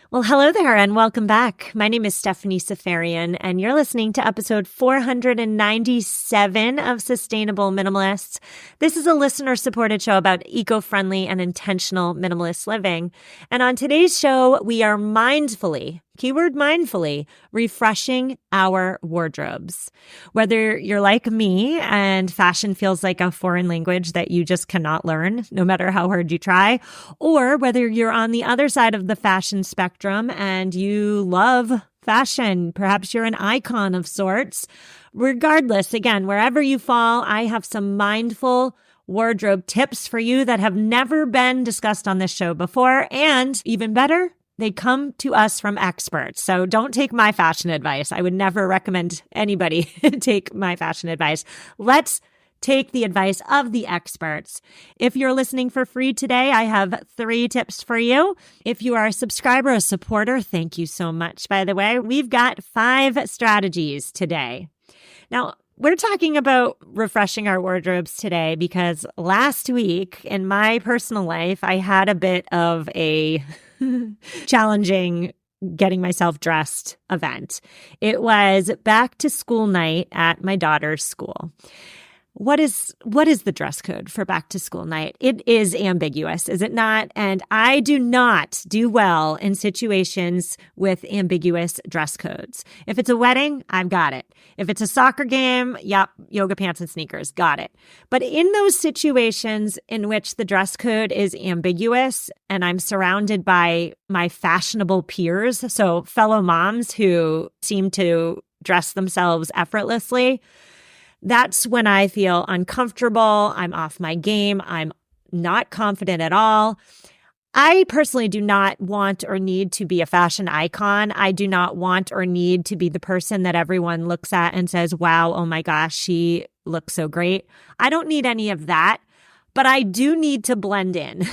Well, hello there and welcome back. My name is Stephanie Safarian, and you're listening to episode 497 of Sustainable Minimalists. This is a listener-supported show about eco-friendly and intentional minimalist living. And on today's show, we are mindfully, keyword mindfully, refreshing our wardrobes. Whether you're like me and fashion feels like a foreign language that you just cannot learn, no matter how hard you try, or whether you're on the other side of the fashion spectrum and you love fashion, perhaps you're an icon of sorts. Regardless, again, wherever you fall, I have some mindful wardrobe tips for you that have never been discussed on this show before. And even better, they come to us from experts. So don't take my fashion advice. I would never recommend anybody take my fashion advice. Let's take the advice of the experts. If you're listening for free today, I have 3 tips for you. If you are a subscriber, a supporter, thank you so much, by the way. We've got 5 strategies today. Now, we're talking about refreshing our wardrobes today because last week in my personal life, I had a bit of a challenging getting myself dressed event. It was back to school night at my daughter's school. What is the dress code for back to school night? It is ambiguous, is it not? And I do not do well in situations with ambiguous dress codes. If it's a wedding, I've got it. If it's a soccer game, yep, yoga pants and sneakers, got it. But in those situations in which the dress code is ambiguous and I'm surrounded by my fashionable peers, so fellow moms who seem to dress themselves effortlessly, that's when I feel uncomfortable. I'm off my game. I'm not confident at all. I personally do not want or need to be a fashion icon. I do not want or need to be the person that everyone looks at and says, wow, oh my gosh, she looks so great. I don't need any of that, but I do need to blend in.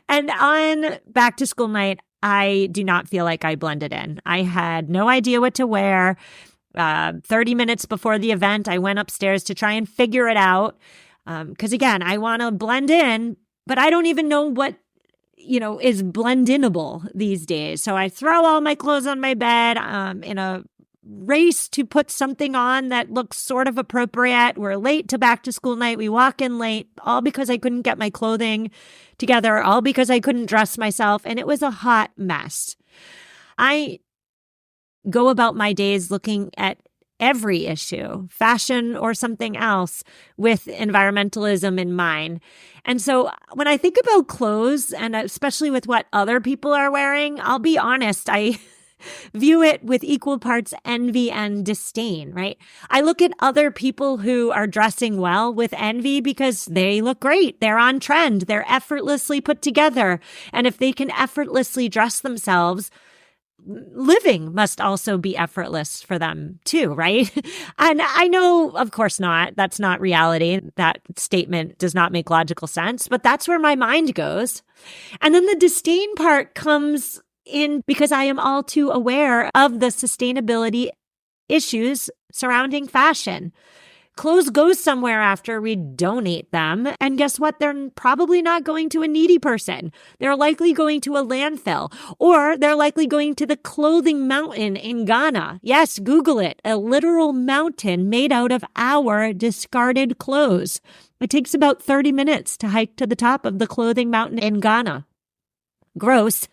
And on back to school night, I do not feel like I blended in. I had no idea what to wear. 30 minutes before the event, I went upstairs to try and figure it out. Because again, I want to blend in, but I don't even know what, is blend-inable these days. So I throw all my clothes on my bed in a race to put something on that looks sort of appropriate. We're late to back to school night. We walk in late, all because I couldn't get my clothing together, all because I couldn't dress myself. And it was a hot mess. I go about my days looking at every issue, fashion or something else, with environmentalism in mind. And so when I think about clothes, and especially with what other people are wearing, I'll be honest, I view it with equal parts envy and disdain, right? I look at other people who are dressing well with envy because they look great. They're on trend. They're effortlessly put together. And if they can effortlessly dress themselves, living must also be effortless for them too, right? And I know, of course not. That's not reality. That statement does not make logical sense, but that's where my mind goes. And then the disdain part comes in because I am all too aware of the sustainability issues surrounding fashion. Clothes go somewhere after we donate them. And guess what? They're probably not going to a needy person. They're likely going to a landfill, or they're likely going to the clothing mountain in Ghana. Yes, Google it. A literal mountain made out of our discarded clothes. It takes about 30 minutes to hike to the top of the clothing mountain in Ghana. Gross.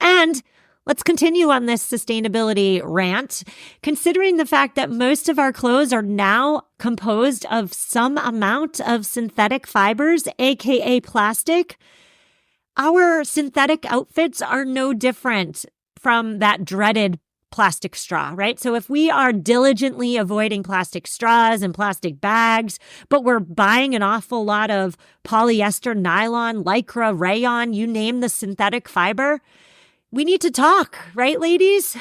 And let's continue on this sustainability rant. Considering the fact that most of our clothes are now composed of some amount of synthetic fibers, A.K.A. plastic, our synthetic outfits are no different from that dreaded plastic straw, right? So if we are diligently avoiding plastic straws and plastic bags, but we're buying an awful lot of polyester, nylon, lycra, rayon, you name the synthetic fiber, we need to talk, right, ladies?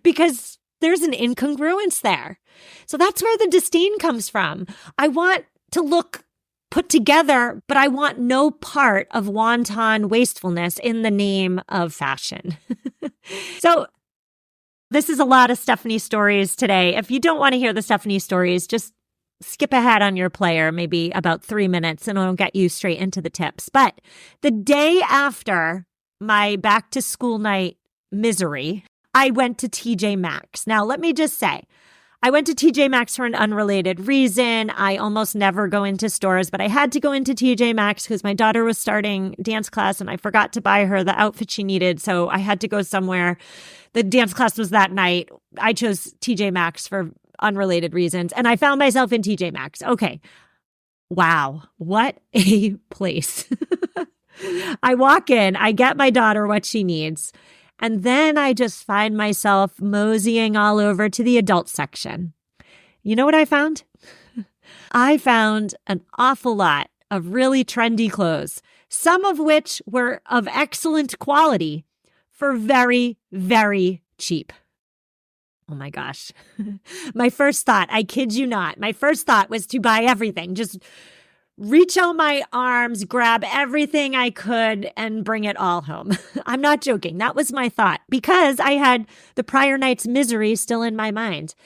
Because there's an incongruence there. So that's where the disdain comes from. I want to look put together, but I want no part of wanton wastefulness in the name of fashion. So this is a lot of Stephanie stories today. If you don't want to hear the Stephanie stories, just skip ahead on your player, maybe about 3 minutes, and I'll get you straight into the tips. But the day after my back to school night misery, I went to TJ Maxx. Now, let me just say, I went to TJ Maxx for an unrelated reason. I almost never go into stores, but I had to go into TJ Maxx because my daughter was starting dance class and I forgot to buy her the outfit she needed. So I had to go somewhere. The dance class was that night. I chose TJ Maxx for unrelated reasons and I found myself in TJ Maxx. Okay. Wow. What a place. I walk in, I get my daughter what she needs. And then I just find myself moseying all over to the adult section. You know what I found? I found an awful lot of really trendy clothes, some of which were of excellent quality for very, very cheap. Oh my gosh. My first thought, I kid you not, my first thought was to buy everything. Just reach out my arms, grab everything I could, and bring it all home. I'm not joking. That was my thought because I had the prior night's misery still in my mind.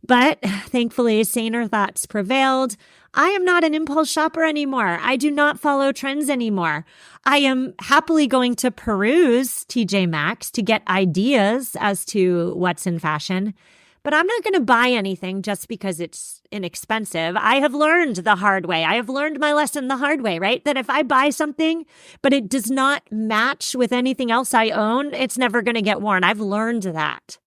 But thankfully, saner thoughts prevailed. I am not an impulse shopper anymore. I do not follow trends anymore. I am happily going to peruse TJ Maxx to get ideas as to what's in fashion. But I'm not going to buy anything just because it's inexpensive. I have learned the hard way. I have learned my lesson the hard way, right? That if I buy something, but it does not match with anything else I own, it's never going to get worn. I've learned that.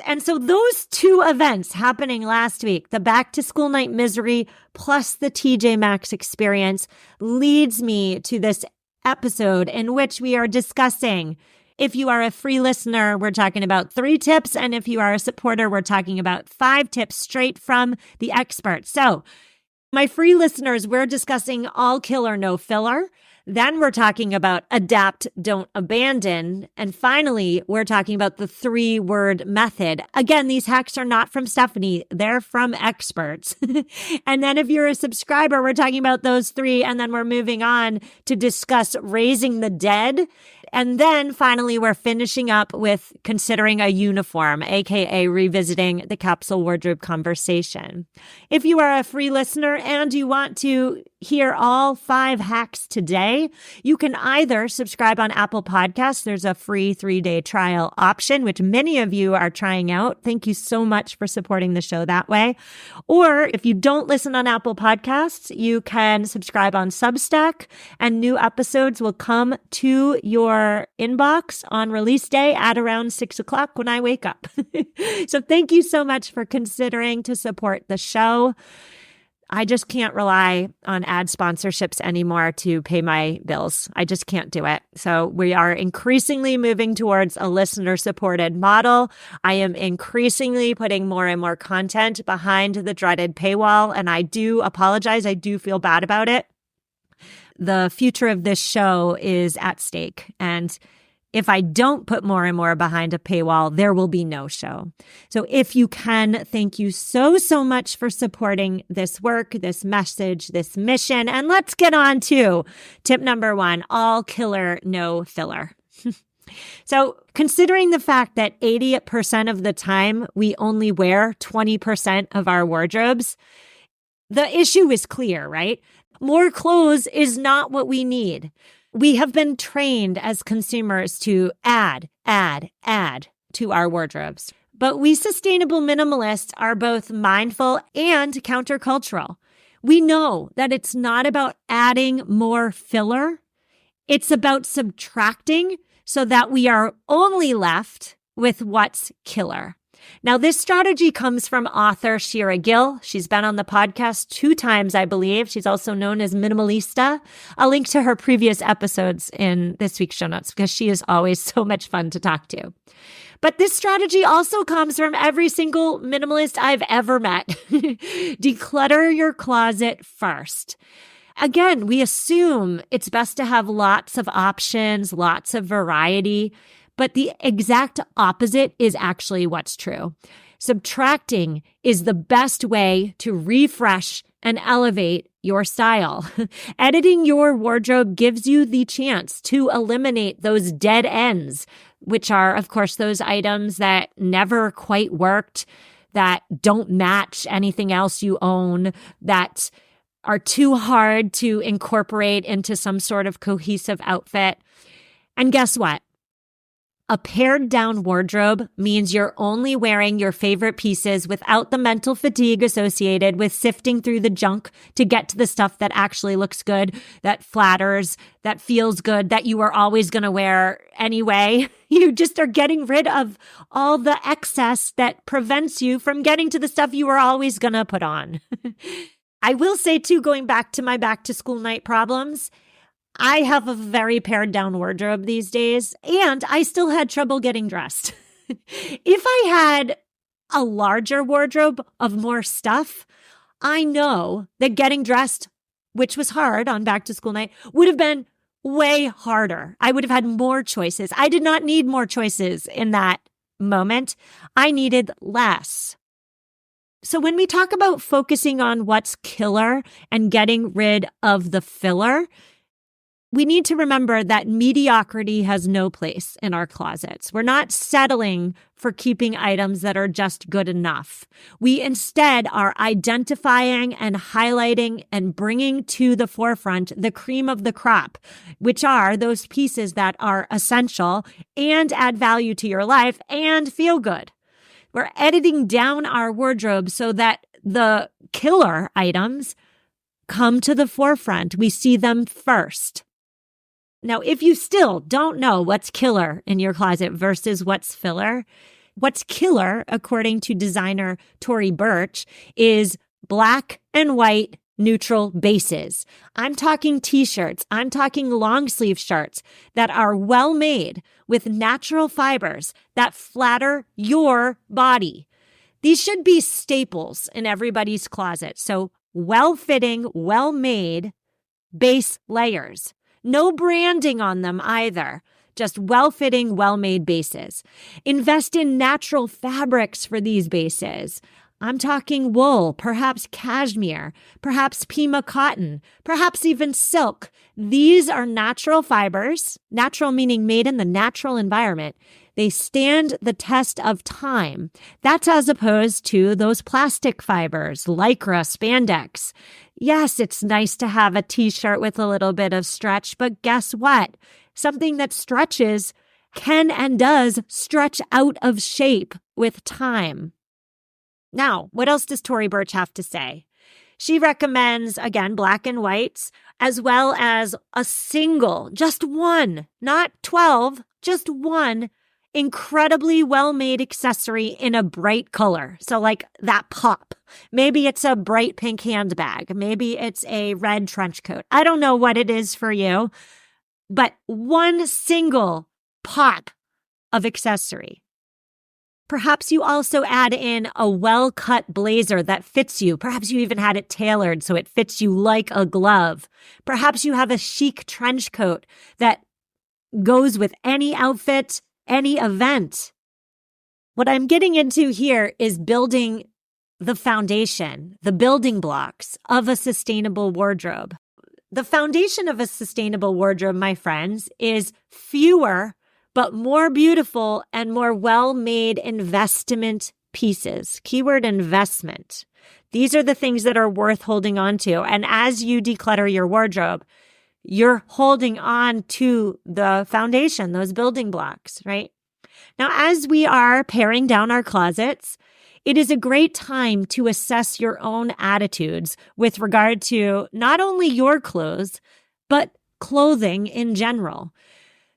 And so those two events happening last week, the back to school night misery plus the TJ Maxx experience, leads me to this episode in which we are discussing. If you are a free listener, we're talking about 3 tips. And if you are a supporter, we're talking about 5 tips straight from the expert. So my free listeners, we're discussing all killer, no filler. Then we're talking about adapt, don't abandon. And finally, we're talking about the 3-word method. Again, these hacks are not from Stephanie. They're from experts. And then if you're a subscriber, we're talking about those 3. And then we're moving on to discuss raising the dead. And then finally, we're finishing up with considering a uniform, A.K.A. revisiting the capsule wardrobe conversation. If you are a free listener and you want to hear all 5 hacks today, you can either subscribe on Apple Podcasts. There's a free 3-day trial option, which many of you are trying out. Thank you so much for supporting the show that way. Or if you don't listen on Apple Podcasts, you can subscribe on Substack and new episodes will come to your inbox on release day at around 6 o'clock when I wake up. So thank you so much for considering to support the show. I just can't rely on ad sponsorships anymore to pay my bills. I just can't do it. So we are increasingly moving towards a listener-supported model. I am increasingly putting more and more content behind the dreaded paywall, and I do apologize. I do feel bad about it. The future of this show is at stake. And if I don't put more and more behind a paywall, there will be no show. So if you can, thank you so, so much for supporting this work, this message, this mission. And let's get on to tip number 1, all killer, no filler. So considering the fact that 80% of the time we only wear 20% of our wardrobes, the issue is clear, right? More clothes is not what we need. We have been trained as consumers to add to our wardrobes. But we sustainable minimalists are both mindful and countercultural. We know that it's not about adding more filler. It's about subtracting so that we are only left with what's killer. Now, this strategy comes from author Shira Gill. She's been on the podcast 2 times, I believe. She's also known as Minimalista. I'll link to her previous episodes in this week's show notes because she is always so much fun to talk to. But this strategy also comes from every single minimalist I've ever met. Declutter your closet first. Again, we assume it's best to have lots of options, lots of variety. But the exact opposite is actually what's true. Subtracting is the best way to refresh and elevate your style. Editing your wardrobe gives you the chance to eliminate those dead ends, which are, of course, those items that never quite worked, that don't match anything else you own, that are too hard to incorporate into some sort of cohesive outfit. And guess what? A pared down wardrobe means you're only wearing your favorite pieces without the mental fatigue associated with sifting through the junk to get to the stuff that actually looks good, that flatters, that feels good, that you are always going to wear anyway. You just are getting rid of all the excess that prevents you from getting to the stuff you are always going to put on. I will say too, going back to my back to school night problems, I have a very pared down wardrobe these days, and I still had trouble getting dressed. If I had a larger wardrobe of more stuff, I know that getting dressed, which was hard on back to school night, would have been way harder. I would have had more choices. I did not need more choices in that moment. I needed less. So when we talk about focusing on what's killer and getting rid of the filler, we need to remember that mediocrity has no place in our closets. We're not settling for keeping items that are just good enough. We instead are identifying and highlighting and bringing to the forefront the cream of the crop, which are those pieces that are essential and add value to your life and feel good. We're editing down our wardrobe so that the killer items come to the forefront. We see them first. Now, if you still don't know what's killer in your closet versus what's filler, what's killer, according to designer Tory Burch, is black and white neutral bases. I'm talking t-shirts. I'm talking long sleeve shirts that are well made with natural fibers that flatter your body. These should be staples in everybody's closet. So well-fitting, well-made base layers. No branding on them either. Just well-fitting, well-made bases. Invest in natural fabrics for these bases. I'm talking wool, perhaps cashmere, perhaps Pima cotton, perhaps even silk. These are natural fibers, natural meaning made in the natural environment. They stand the test of time. That's as opposed to those plastic fibers, lycra, spandex. Yes, it's nice to have a t-shirt with a little bit of stretch, but guess what? Something that stretches can and does stretch out of shape with time. Now, what else does Tory Burch have to say? She recommends, again, black and whites, as well as a single, just one, not 12, just one incredibly well-made accessory in a bright color. So like that pop. Maybe it's a bright pink handbag. Maybe it's a red trench coat. I don't know what it is for you, but one single pop of accessory. Perhaps you also add in a well-cut blazer that fits you. Perhaps you even had it tailored so it fits you like a glove. Perhaps you have a chic trench coat that goes with any outfit, any event. What I'm getting into here is building the foundation, the building blocks of a sustainable wardrobe. The foundation of a sustainable wardrobe, my friends, is fewer but more beautiful and more well-made investment pieces. Keyword investment. These are the things that are worth holding on to. And as you declutter your wardrobe, you're holding on to the foundation, those building blocks, right? Now, as we are paring down our closets, it is a great time to assess your own attitudes with regard to not only your clothes, but clothing in general.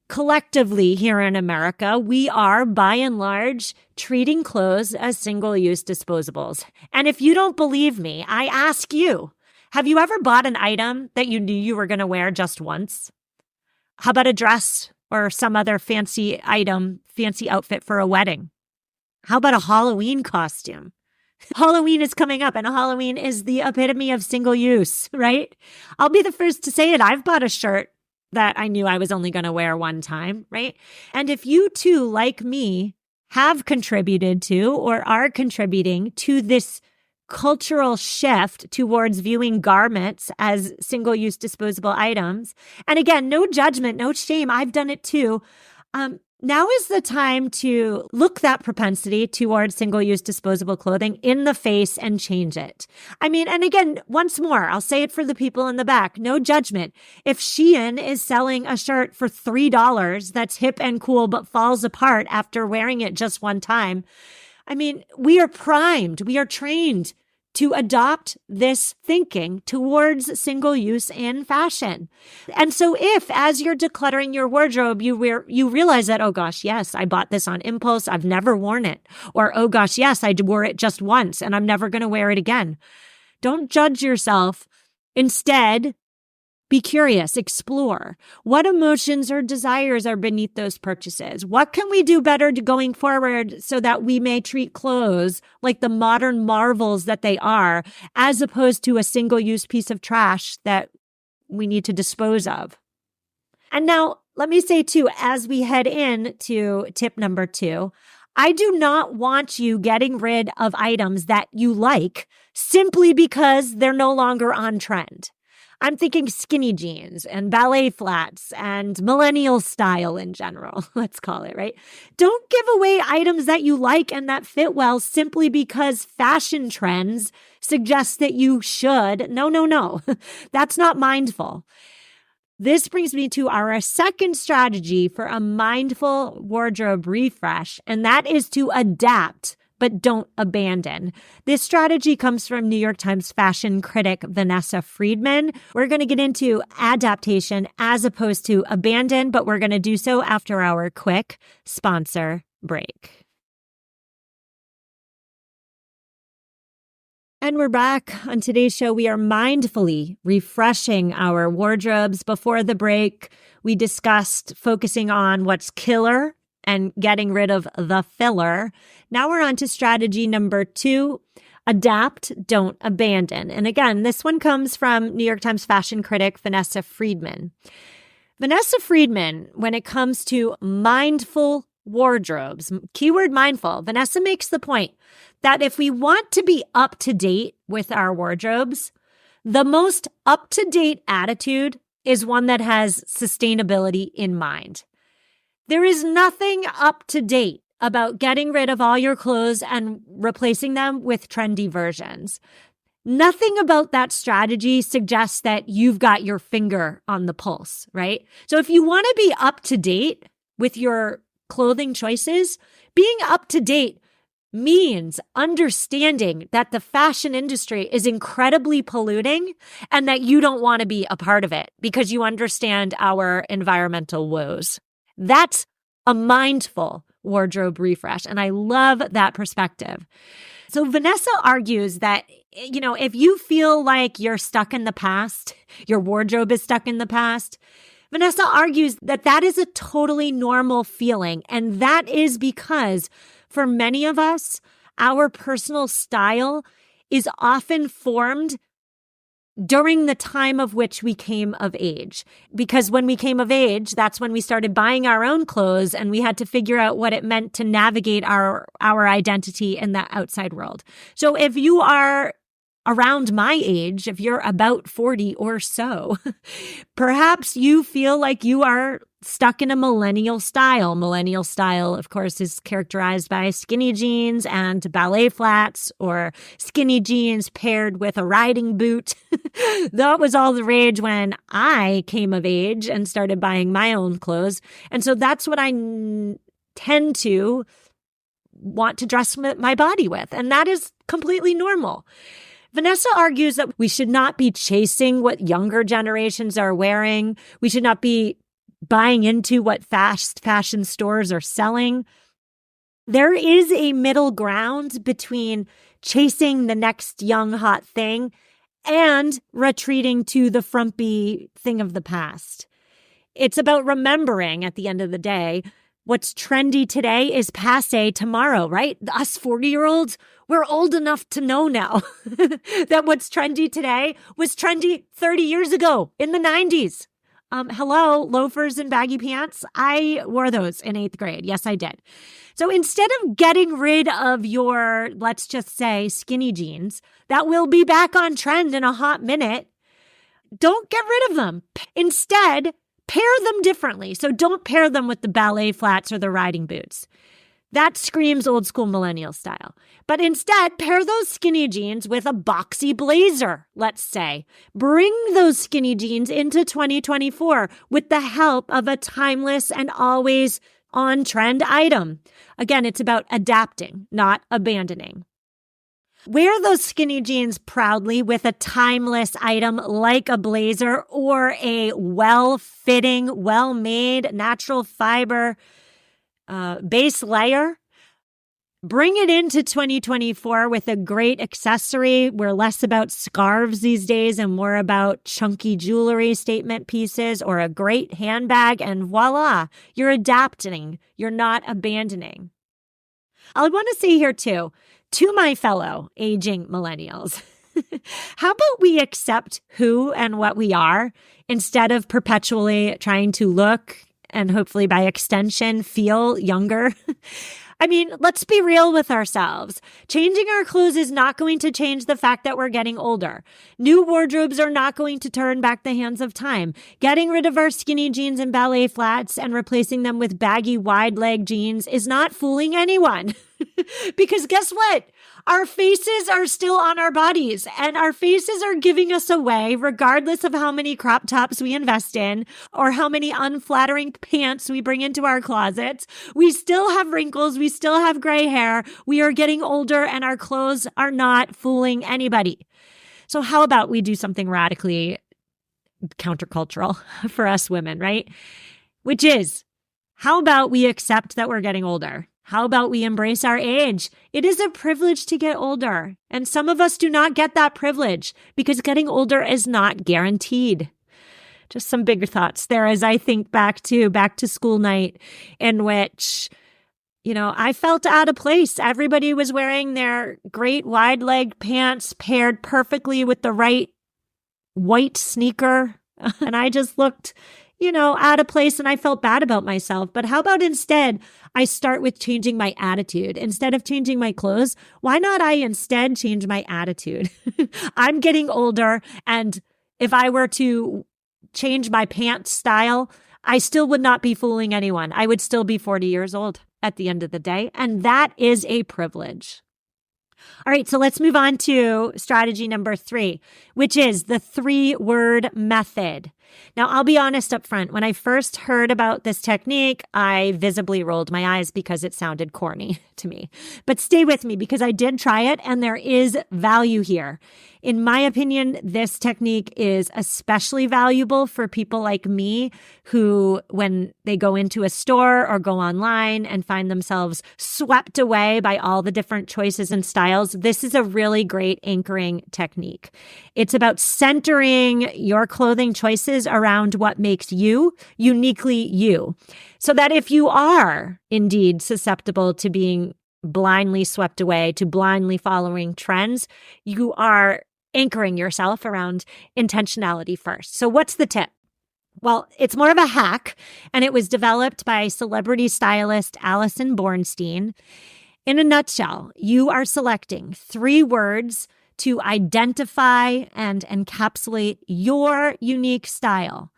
Collectively here in America, we are, by and large, treating clothes as single-use disposables. And if you don't believe me, I ask you, have you ever bought an item that you knew you were going to wear just once? How about a dress or some other fancy item, fancy outfit for a wedding? How about a Halloween costume? Halloween is coming up, and Halloween is the epitome of single use, right? I'll be the first to say it. I've bought a shirt that I knew I was only going to wear one time, right? And if you too, like me, have contributed to or are contributing to this cultural shift towards viewing garments as single-use disposable items, and again, no judgment, no shame, I've done it too. Now is the time to look that propensity towards single-use disposable clothing in the face and change it. I mean, and again, once more, I'll say it for the people in the back, no judgment. If Shein is selling a shirt for $3 that's hip and cool but falls apart after wearing it just one time, I mean, we are primed, we are trained to adopt this thinking towards single use in fashion. And so if, as you're decluttering your wardrobe, you realize that, oh gosh, yes, I bought this on impulse, I've never worn it. Or, oh gosh, yes, I wore it just once and I'm never going to wear it again. Don't judge yourself. Instead, be curious, explore. What emotions or desires are beneath those purchases? What can we do better going forward so that we may treat clothes like the modern marvels that they are, as opposed to a single-use piece of trash that we need to dispose of? And now, let me say too, as we head in to tip number 2, I do not want you getting rid of items that you like simply because they're no longer on trend. I'm thinking skinny jeans and ballet flats and millennial style in general, let's call it, right? Don't give away items that you like and that fit well simply because fashion trends suggest that you should. No. That's not mindful. This brings me to our second strategy for a mindful wardrobe refresh, and that is to adapt, but don't abandon. This strategy comes from New York Times fashion critic Vanessa Friedman. We're going to get into adaptation as opposed to abandon, but we're going to do so after our quick sponsor break. And we're back. On today's show, we are mindfully refreshing our wardrobes. Before the break, we discussed focusing on what's killer and getting rid of the filler. Now we're on to strategy number 2, adapt, don't abandon. And again, this one comes from New York Times fashion critic Vanessa Friedman. Vanessa Friedman, when it comes to mindful wardrobes, keyword mindful, Vanessa makes the point that if we want to be up to date with our wardrobes, the most up-to-date attitude is one that has sustainability in mind. There is nothing up to date about getting rid of all your clothes and replacing them with trendy versions. Nothing about that strategy suggests that you've got your finger on the pulse, right? So if you want to be up to date with your clothing choices, being up to date means understanding that the fashion industry is incredibly polluting and that you don't want to be a part of it because you understand our environmental woes. That's a mindful wardrobe refresh, and I love that perspective. So Vanessa argues that, if you feel like you're stuck in the past, your wardrobe is stuck in the past, Vanessa argues that that is a totally normal feeling, and that is because for many of us, our personal style is often formed during the time of which we came of age. Because when we came of age, that's when we started buying our own clothes and we had to figure out what it meant to navigate our identity in the outside world. So if you are around my age, if you're about 40 or so, perhaps you feel like you are stuck in a millennial style. Millennial style, of course, is characterized by skinny jeans and ballet flats, or skinny jeans paired with a riding boot. That was all the rage when I came of age and started buying my own clothes. And so that's what I tend to want to dress my body with. And that is completely normal. Vanessa argues that we should not be chasing what younger generations are wearing. We should not be buying into what fast fashion stores are selling. There is a middle ground between chasing the next young hot thing and retreating to the frumpy thing of the past. It's about remembering at the end of the day, what's trendy today is passé tomorrow, right? Us 40-year-olds, we're old enough to know now that what's trendy today was trendy 30 years ago in the 90s. Hello, loafers and baggy pants. I wore those in 8th grade. Yes, I did. So instead of getting rid of your, let's just say, skinny jeans that will be back on trend in a hot minute, don't get rid of them. Instead, pair them differently. So don't pair them with the ballet flats or the riding boots. That screams old school millennial style. But instead, pair those skinny jeans with a boxy blazer, let's say. Bring those skinny jeans into 2024 with the help of a timeless and always on-trend item. Again, it's about adapting, not abandoning. Wear those skinny jeans proudly with a timeless item like a blazer or a well-fitting, well-made, natural fiber base layer. Bring it into 2024 with a great accessory. We're less about scarves these days and more about chunky jewelry statement pieces or a great handbag, and voila, you're adapting. You're not abandoning. I want to say here too, to my fellow aging millennials, how about we accept who and what we are instead of perpetually trying to look and hopefully by extension feel younger? I mean, let's be real with ourselves. Changing our clothes is not going to change the fact that we're getting older. New wardrobes are not going to turn back the hands of time. Getting rid of our skinny jeans and ballet flats and replacing them with baggy wide leg jeans is not fooling anyone. Because guess what? Our faces are still on our bodies, and our faces are giving us away regardless of how many crop tops we invest in or how many unflattering pants we bring into our closets. We still have wrinkles. We still have gray hair. We are getting older, and our clothes are not fooling anybody. So how about we do something radically countercultural for us women, right? Which is, how about we accept that we're getting older? How about we embrace our age? It is a privilege to get older. And some of us do not get that privilege because getting older is not guaranteed. Just some bigger thoughts there as I think back to school night in which, I felt out of place. Everybody was wearing their great wide leg pants paired perfectly with the right white sneaker. And I just looked out of place and I felt bad about myself. But how about instead I start with changing my attitude? Instead of changing my clothes, why not I instead change my attitude? I'm getting older, and if I were to change my pants style, I still would not be fooling anyone. I would still be 40 years old at the end of the day, and that is a privilege. All right, so let's move on to strategy number 3, which is the 3-word method. Now, I'll be honest up front. When I first heard about this technique, I visibly rolled my eyes because it sounded corny to me. But stay with me because I did try it and there is value here. In my opinion, this technique is especially valuable for people like me who, when they go into a store or go online and find themselves swept away by all the different choices and styles, this is a really great anchoring technique. It's about centering your clothing choices around what makes you uniquely you, so that if you are indeed susceptible to being blindly swept away, to blindly following trends, you are anchoring yourself around intentionality first. So what's the tip? Well, it's more of a hack, and it was developed by celebrity stylist Alison Bornstein. In a nutshell, you are selecting 3 words to identify and encapsulate your unique style.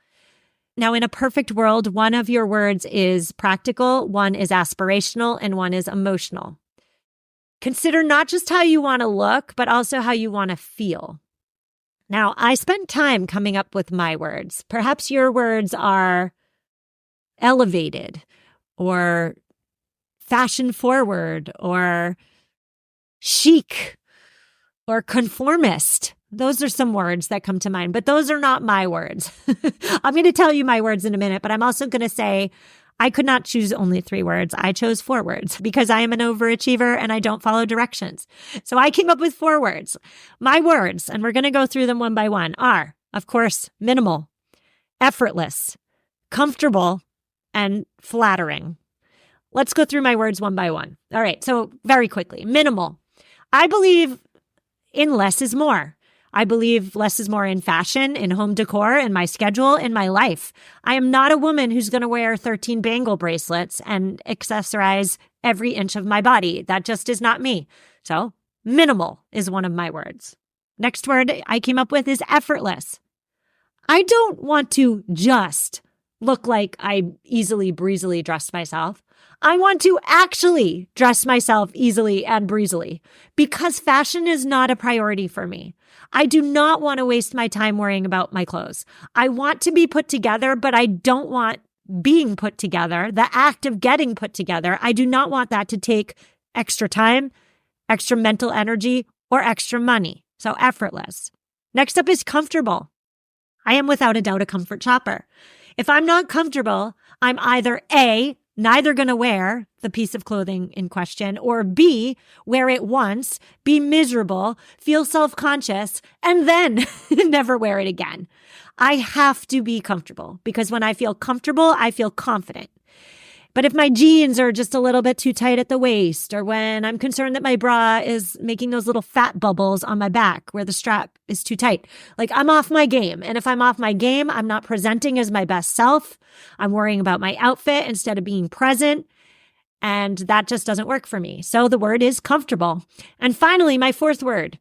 Now, in a perfect world, one of your words is practical, one is aspirational, and one is emotional. Consider not just how you want to look, but also how you want to feel. Now, I spent time coming up with my words. Perhaps your words are elevated or fashion forward or chic or conformist. Those are some words that come to mind, but those are not my words. I'm going to tell you my words in a minute, but I'm also going to say I could not choose only 3 words. I chose 4 words because I am an overachiever and I don't follow directions. So I came up with 4 words. My words, and we're going to go through them one by one, are, of course, minimal, effortless, comfortable, and flattering. Let's go through my words one by one. All right, so very quickly, minimal. I believe in less is more. I believe less is more in fashion, in home decor, in my schedule, in my life. I am not a woman who's going to wear 13 bangle bracelets and accessorize every inch of my body. That just is not me. So minimal is one of my words. Next word I came up with is effortless. I don't want to just look like I easily breezily dress myself. I want to actually dress myself easily and breezily because fashion is not a priority for me. I do not want to waste my time worrying about my clothes. I want to be put together, but I don't want being put together, the act of getting put together. I do not want that to take extra time, extra mental energy, or extra money. So effortless. Next up is comfortable. I am without a doubt a comfort shopper. If I'm not comfortable, I'm either A, neither going to wear the piece of clothing in question, or B, wear it once, be miserable, feel self-conscious, and then never wear it again. I have to be comfortable because when I feel comfortable, I feel confident. But if my jeans are just a little bit too tight at the waist, or when I'm concerned that my bra is making those little fat bubbles on my back where the strap is too tight, like I'm off my game. And if I'm off my game, I'm not presenting as my best self. I'm worrying about my outfit instead of being present. And that just doesn't work for me. So the word is comfortable. And finally, my fourth word.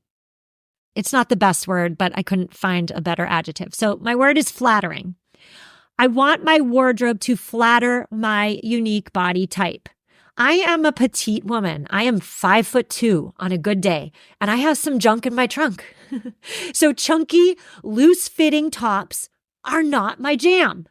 It's not the best word, but I couldn't find a better adjective. So my word is flattering. I want my wardrobe to flatter my unique body type. I am a petite woman. I am 5'2" on a good day, and I have some junk in my trunk. So chunky, loose-fitting tops are not my jam.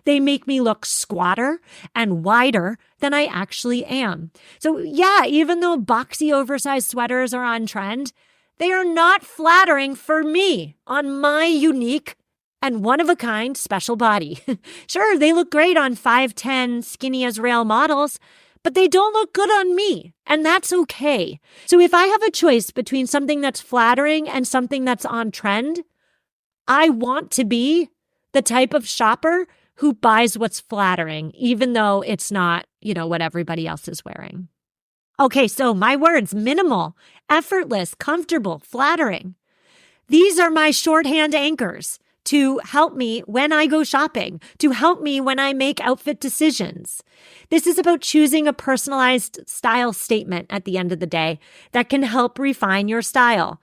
They make me look squatter and wider than I actually am. So yeah, even though boxy, oversized sweaters are on trend, they are not flattering for me on my unique and one-of-a-kind special body. Sure, they look great on 5'10", skinny as rail models, but they don't look good on me, and that's okay. So if I have a choice between something that's flattering and something that's on trend, I want to be the type of shopper who buys what's flattering, even though it's not, what everybody else is wearing. Okay, so my words: minimal, effortless, comfortable, flattering. These are my shorthand anchors to help me when I go shopping, to help me when I make outfit decisions. This is about choosing a personalized style statement at the end of the day that can help refine your style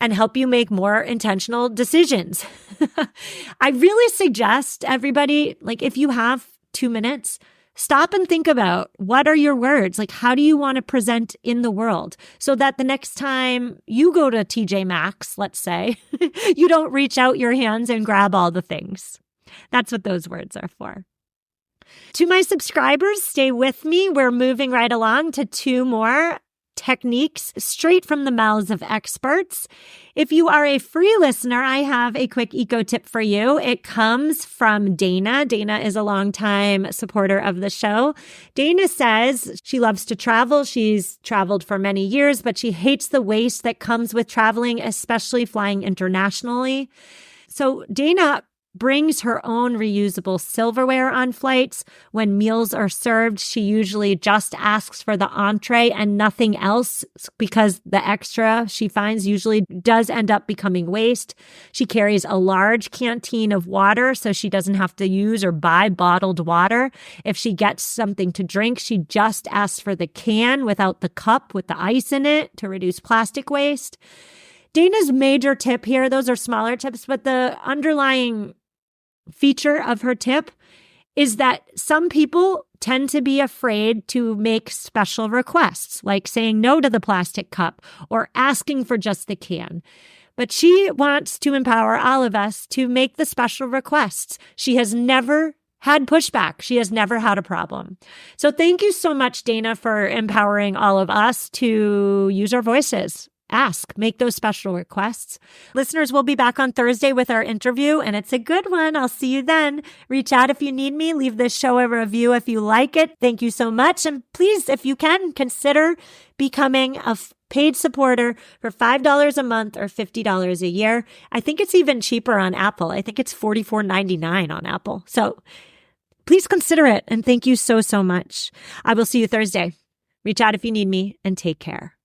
and help you make more intentional decisions. I really suggest everybody, if you have 2 minutes, stop and think about what are your words? How do you want to present in the world so that the next time you go to TJ Maxx, let's say, you don't reach out your hands and grab all the things. That's what those words are for. To my subscribers, stay with me. We're moving right along to 2 more techniques straight from the mouths of experts. If you are a free listener, I have a quick eco tip for you. It comes from Dana. Dana is a longtime supporter of the show. Dana says she loves to travel. She's traveled for many years, but she hates the waste that comes with traveling, especially flying internationally. So Dana brings her own reusable silverware on flights. When meals are served, she usually just asks for the entree and nothing else because the extra she finds usually does end up becoming waste. She carries a large canteen of water so she doesn't have to use or buy bottled water. If she gets something to drink, she just asks for the can without the cup with the ice in it to reduce plastic waste. Dana's major tip here, those are smaller tips, but the underlying feature of her tip is that some people tend to be afraid to make special requests, like saying no to the plastic cup or asking for just the can. But she wants to empower all of us to make the special requests. She has never had pushback. She has never had a problem. So thank you so much, Dana, for empowering all of us to use our voices. Ask, make those special requests. Listeners, we'll be back on Thursday with our interview, and it's a good one. I'll see you then. Reach out if you need me. Leave this show a review if you like it. Thank you so much. And please, if you can, consider becoming a paid supporter for $5 a month or $50 a year. I think it's even cheaper on Apple. I think it's $44.99 on Apple. So please consider it. And thank you so, so much. I will see you Thursday. Reach out if you need me, and take care.